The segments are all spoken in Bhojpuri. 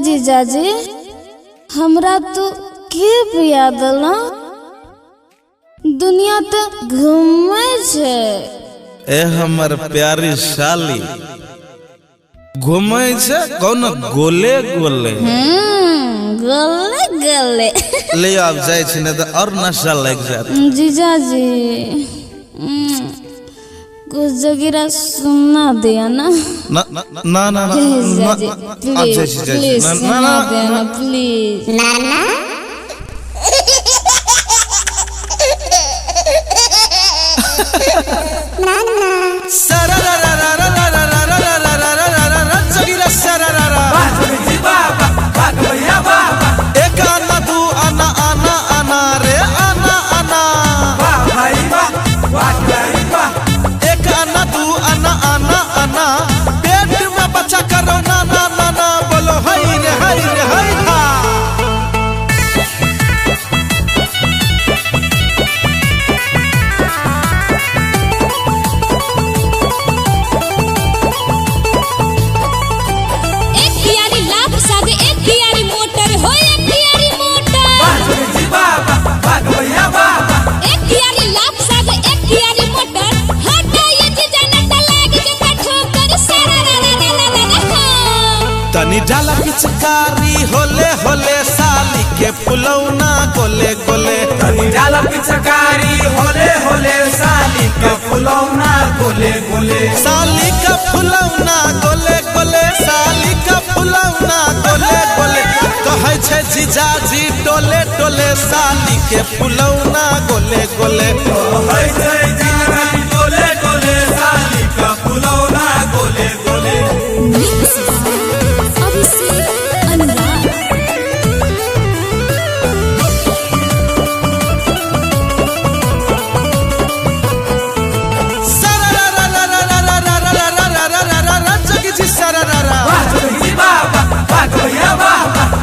जीजाजी हमरा तो के पिया देला दुनिया तो घूमे छे। ए हमर प्यारी साली घूमे छे कौन गोले गोले गले गले ले आप जाए छे न तो और नशा लग जात। जीजाजी कुछ जगह सुनना दिया ना ना ना ना प्लीज सुना देना प्लीज नाना नाना एक आना तू आना आना आना रे आना आना एक आना तू आना आना आना पेट में बच्चा करो ना ना ना ना बोलो हाय रे हाय रे हाय हा। तनी डाला पिचकारी होले होले साली के फुलौना गोले गोले तनी डाला पिचकारी होले होले साली के फुलौना गोले गोले साली का फुलौना गोले गोले साली का फुलौना गोले गोले कहे छे जीजाजी टोले टोले साली के फुलौना गोले गोले कहे छे जीजाजी टोले टोले साली के फुलौना गोले गोले।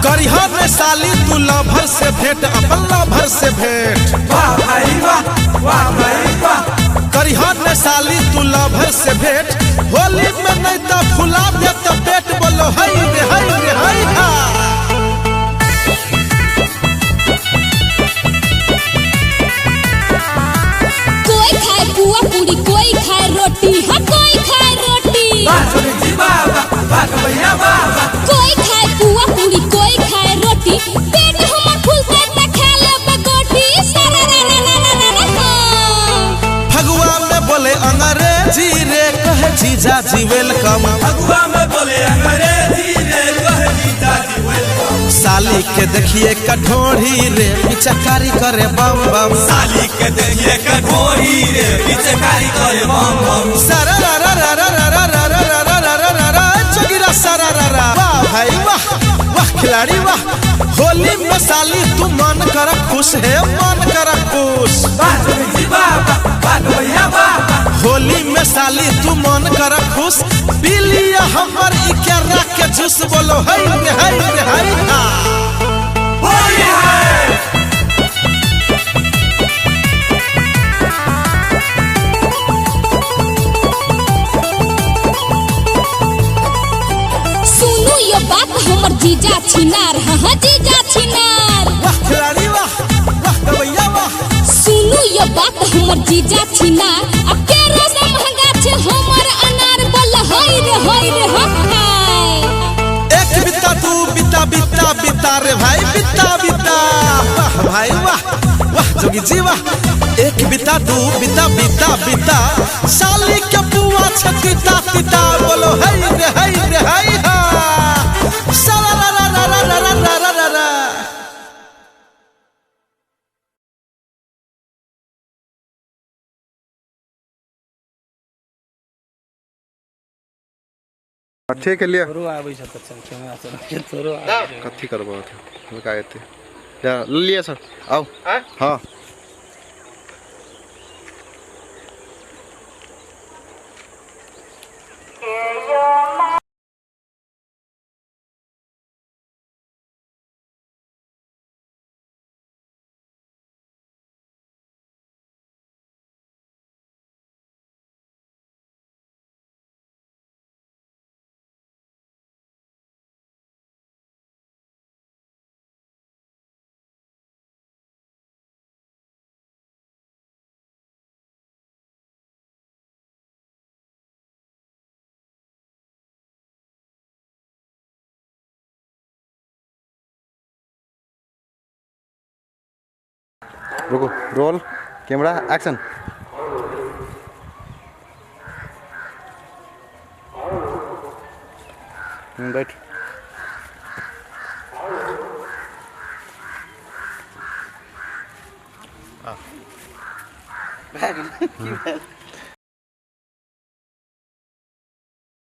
करिहा में साली तू लभर से भेंट अपन लभर से भेंट वाह भाई वाह वाह भाई वाह करिहा में साली तू लभर से भेंट होली में नहीं तो फुला दे तो पेट बोलो हाय रे हाय रे हाय हा। कोई खाए पुआ पूरी कोई खाए रोटी हाँ कोई खाए रोटी कोई खाए पुआ पूरी कोई खाए रोटी पेट हमर फूलते त खा लेबे गोटी सारा रा रा रा रा रा रा। फगुआ में बोले अंग्रेजी रे कहे जीजाजी वेलकम फगुआ में बोले अंग्रेजी रे कहे जीजाजी वेलकम साली के देखिए कठोरी रे पिचकारी करे बम बम साली के देखिए कठोरी रे पिचकारी करे बम बम सारा रा रा रा रा रा रा रा रा रा रा रा रा रा जोगिरा सारा रा रा वाह भाई वाह वाह खिलाड़ी वाह। होली में साली तू मन कर खुश है मन कर खुश होली में साली तू मन कर खुश पी लिया हमर इकरा के जूस बोलो हाय रे हाय रे हाय हा। होली है सुनू ये बात हमर जीजा छिनार हाँ जीजा छिनार वाह खिलाड़ी वाह वाह कवैया वाह। सुनू ये बात हमर जीजा छिनार अब के रोजा महंगा छे हमर अनार बोल हाय रे हाय। एक बिता तू बिता बिता बिता रे भाई बिता बिता वाह भाई वाह वाह जोगी जी वाह। एक बिता तू बिता बिता बिता साली के बुआ छतिता पिता बोलो हाय रे हाय हा। साला रा रा रा रा रा रा रा रा रा। ठीक है लिया आबै छ त कैमरा से तोरो आबै कथी करबो का एते या लिया सर आओ हाँ रुको रोल कैमरा एक्शन बैठ बैग